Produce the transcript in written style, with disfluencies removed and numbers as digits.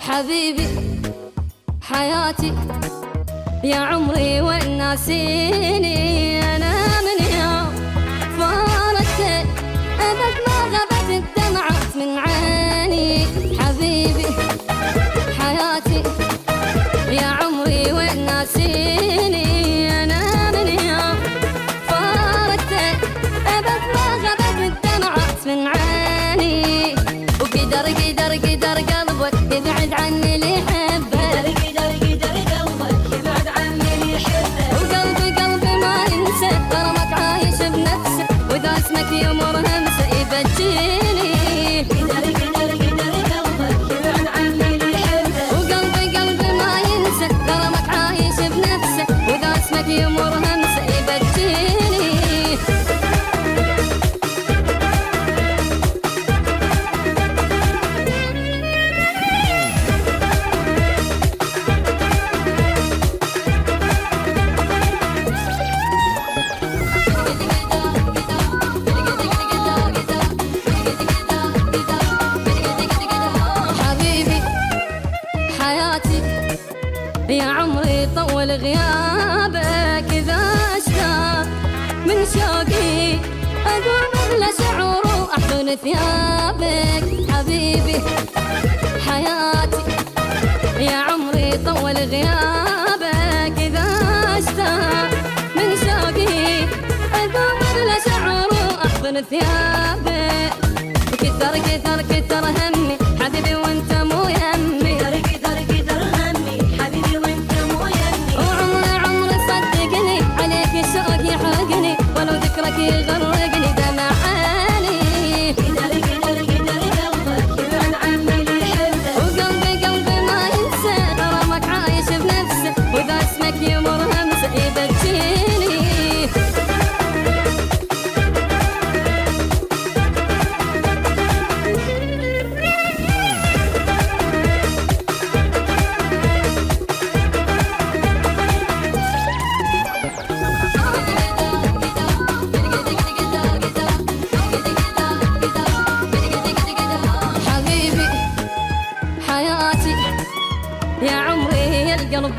حبيبي حياتي يا عمري وين ناسيني، أنا من يوم فارقتك أبد ما غابت الدمعات من عيني. حبيبي حياتي يا عمري وين ناسيني، أنا من يوم فارقتك أبد ما غابت الدمعات من عيني. وقدر قدر قدر قلبك يبعد عني اللي يحبك، قدر قدر قلبك يبعد عني اللي يحبك، وقلبي قلبي ما ينسى غرامك عايش بنفسه، وإذا اسمك يمر همسه يبجيني. قدر قدر قدر قلبك يبعد عني اللي يحبك، وقلبي قلبي ما ينسى غرامك عايش بنفسه، وإذا اسمك يمر همسه يبجيني. يا عمري طول غيابك، إذا اشتاق من شوقي أقوم أغلى شعور وأحضن ثيابك. حبيبي حياتي يا عمري طول غيابك، إذا اشتاق من شوقي أقوم أغلى شعور وأحضن ثيابك. وكثر كثر كثر همي حبيبي وانت مو يمي، قدر قدر همي حبيبي وانت مو يمي، وعمري عمري صدقني عليك الشوق يحرقني، ولو ذكرك يغرقني دمع عيني. قدر قدر قدر قلبك يبعد عني اللي يحبك، وقلبي قلبي ما ينسى غرامك عايش بنفسه، وإذا اسمك يمر همسه يبجيني. حبيبي حياتي يا عمري القلب